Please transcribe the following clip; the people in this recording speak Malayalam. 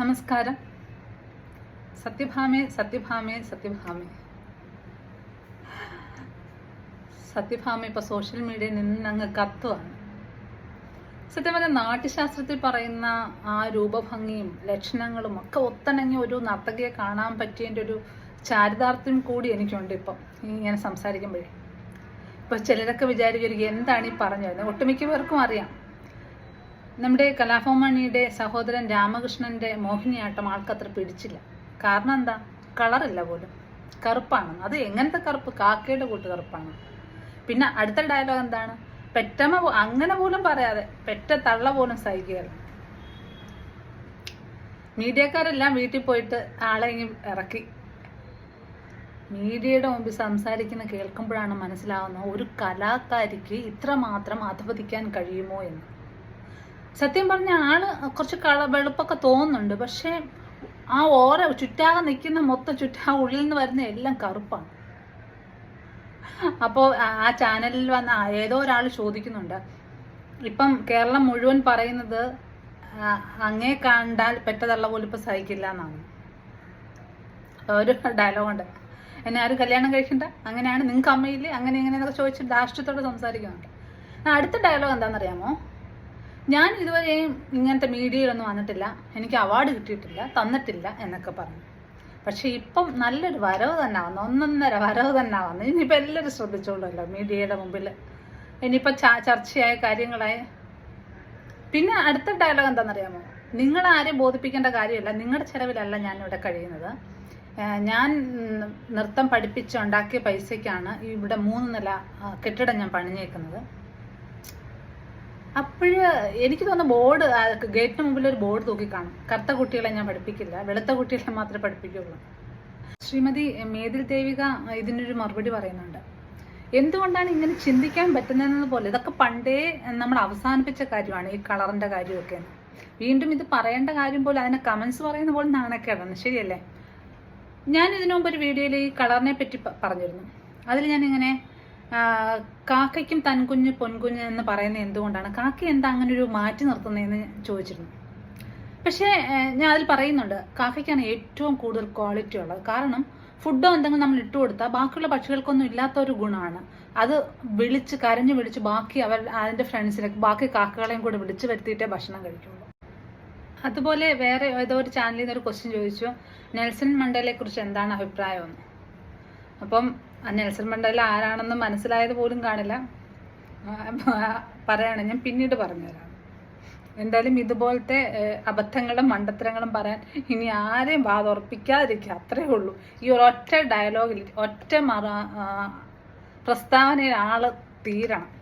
നമസ്കാരം. സത്യഭാമേ സത്യഭാമേ സത്യഭാമേ സത്യഭാമ ഇപ്പൊ സോഷ്യൽ മീഡിയയിൽ നിന്ന് അങ്ങ് കത്തുവാണ്. സത്യം പറഞ്ഞാൽ നാട്യശാസ്ത്രത്തിൽ പറയുന്ന ആ രൂപഭംഗിയും ലക്ഷണങ്ങളും ഒക്കെ ഒത്തണങ്ങി ഒരു നർത്തകിയെ കാണാൻ പറ്റിയതിൻ്റെ ഒരു ചാരിതാർത്ഥ്യം കൂടി എനിക്കുണ്ട് ഇപ്പം ഇങ്ങനെ സംസാരിക്കുമ്പോഴേ. ഇപ്പൊ ചിലരൊക്കെ വിചാരിക്കും എന്താണ് ഈ പറഞ്ഞത്. ഒട്ടുമിക്ക പേർക്കും അറിയാം, നമ്മുടെ കലാഭവൻ സഹോദരൻ രാമകൃഷ്ണന്റെ മോഹിനിയാട്ടം ആൾക്കത്ര പിടിച്ചില്ല. കാരണം എന്താ? കളറില്ല പോലും, കറുപ്പാണ്. അത് എങ്ങനത്തെ കറുപ്പ്? കാക്കയുടെ കൂട്ട് കറുപ്പാണ്. പിന്നെ അടുത്ത ഡയലോഗ് എന്താണ്? പെറ്റമ്മ അങ്ങനെ പോലും പറയാതെ പെറ്റ തള്ള പോലും സഹിക്കുകയല്ല. മീഡിയക്കാരെല്ലാം വീട്ടിൽ പോയിട്ട് ആളെ ഇറക്കി മീഡിയയുടെ മുമ്പിൽ സംസാരിക്കുന്ന കേൾക്കുമ്പോഴാണ് മനസ്സിലാവുന്നത് ഒരു കലാകാരിക്ക് ഇത്രമാത്രം അധപതിക്കാൻ കഴിയുമോ എന്ന്. സത്യം പറഞ്ഞ ആള് കുറച്ച് വെളുപ്പൊക്കെ തോന്നുന്നുണ്ട്, പക്ഷെ ആ ഓര ചുറ്റാകെ നിൽക്കുന്ന മൊത്തം ഉള്ളിൽ നിന്ന് വരുന്ന എല്ലാം കറുപ്പാണ്. അപ്പോൾ ആ ചാനലിൽ വന്ന ഏതോ ഒരാൾ ചോദിക്കുന്നുണ്ട്, ഇപ്പം കേരളം മുഴുവൻ പറയുന്നത് അങ്ങേ കണ്ടാൽ പെറ്റതള്ള പോലും ഇപ്പം സഹിക്കില്ല എന്നാണ്. ഒരു ഡയലോഗുണ്ട്, എന്നെ ആരും കല്യാണം കഴിക്കണ്ട, അങ്ങനെയാണ്, നിങ്ങൾക്ക് അമ്മയില്ലേ, അങ്ങനെ എങ്ങനെയെന്നൊക്കെ ചോദിച്ചിട്ട് രാഷ്ട്രീയത്തോട് സംസാരിക്കുന്നുണ്ട്. അടുത്ത ഡയലോഗ് എന്താണെന്നറിയാമോ? ഞാൻ ഇതുവരെയും ഇങ്ങനത്തെ മീഡിയയിലൊന്നും വന്നിട്ടില്ല, എനിക്ക് അവാർഡ് കിട്ടിയിട്ടില്ല, തന്നിട്ടില്ല എന്നൊക്കെ പറഞ്ഞു. പക്ഷെ ഇപ്പം നല്ലൊരു വരവ് തന്നെ വന്നു, ഒന്നൊന്നര വരവ് തന്നെ വന്നു. ഇനിയിപ്പോൾ എല്ലാവരും ശ്രദ്ധിച്ചോളൂല്ലോ മീഡിയയുടെ മുമ്പിൽ. ഇനിയിപ്പോൾ ചർച്ചയായ കാര്യങ്ങളായി. പിന്നെ അടുത്ത ഡയലോഗ് എന്താണെന്നറിയാമോ? നിങ്ങളാരെയും ബോധിപ്പിക്കേണ്ട കാര്യമില്ല, നിങ്ങളുടെ ചിലവിലല്ല ഞാനിവിടെ കഴിയുന്നത്. ഞാൻ നൃത്തം പഠിപ്പിച്ചുണ്ടാക്കിയ പൈസയ്ക്കാണ് ഇവിടെ 3 നില കെട്ടിടം ഞാൻ പണിഞ്ഞേക്കുന്നത്. അപ്പോഴ് എനിക്ക് തോന്നുന്നു ബോർഡ് ഗേറ്റിന് മുമ്പിൽ ഒരു ബോർഡ് തൂക്കി കാണും, കറുത്ത കുട്ടികളെ ഞാൻ പഠിപ്പിക്കില്ല, വെളുത്ത കുട്ടികളെ മാത്രമേ പഠിപ്പിക്കുള്ളൂ. ശ്രീമതി മേതിൽ ദേവിക ഇതിനൊരു മറുപടി പറയുന്നുണ്ട്. എന്തുകൊണ്ടാണ് ഇങ്ങനെ ചിന്തിക്കാൻ പറ്റുന്നതെന്ന് പോലെ, ഇതൊക്കെ പണ്ടേ നമ്മൾ അവസാനിപ്പിച്ച കാര്യമാണ് ഈ കളറിന്റെ കാര്യമൊക്കെ. വീണ്ടും ഇത് പറയേണ്ട കാര്യം പോലെ അതിനെ കമന്റ്സ് പറയുന്ന പോലെ നാണക്കേടാണ്, ശരിയല്ലേ? ഞാൻ ഇതിനു മുമ്പ് ഒരു വീഡിയോയിൽ ഈ കളറിനെ പറ്റി പറഞ്ഞിരുന്നു. അതിൽ ഞാനിങ്ങനെ കാക്കയ്ക്കും തൻകുഞ്ഞ് പൊൻകുഞ്ഞ് എന്ന് പറയുന്നത് എന്തുകൊണ്ടാണ്, കാക്ക എന്താ അങ്ങനെ ഒരു മാറ്റി നിർത്തുന്നതെന്ന് ചോദിച്ചിരുന്നു. പക്ഷേ ഞാൻ അതിൽ പറയുന്നുണ്ട്, കാക്കയ്ക്കാണ് ഏറ്റവും കൂടുതൽ ക്വാളിറ്റി ഉള്ളത്. കാരണം ഫുഡോ എന്തെങ്കിലും നമ്മൾ ഇട്ട് കൊടുത്താൽ ബാക്കിയുള്ള പക്ഷികൾക്കൊന്നും ഇല്ലാത്ത ഒരു ഗുണമാണ് അത്. കരഞ്ഞു വിളിച്ച് ബാക്കി അതിൻ്റെ ഫ്രണ്ട്സിലേക്ക് ബാക്കി കാക്കകളെയും കൂടെ വിളിച്ചു വരുത്തിയിട്ടേ ഭക്ഷണം കഴിക്കുള്ളൂ. അതുപോലെ വേറെ ഏതോ ഒരു ചാനലിൽ നിന്ന് ഒരു ക്വസ്റ്റ്യൻ ചോദിച്ചു, നെൽസൺ മണ്ടേലയെ കുറിച്ച് എന്താണ് അഭിപ്രായമെന്ന്. അപ്പം നെൽസൺ മണ്ടേല ആരാണെന്ന് മനസ്സിലായത് പോലും കാണില്ല. പറയാണ്, ഞാൻ പിന്നീട് പറഞ്ഞുതരാം. എന്തായാലും ഇതുപോലത്തെ അബദ്ധങ്ങളും മണ്ടത്തരങ്ങളും പറയാൻ ഇനി ആരെയും വാതുറപ്പിക്കാതിരിക്കുക, അത്രേ ഉള്ളൂ. ഈ ഒരൊറ്റ ഡയലോഗിൽ ഒറ്റ പ്രസ്താവനയിൽ ആള് തീരണം.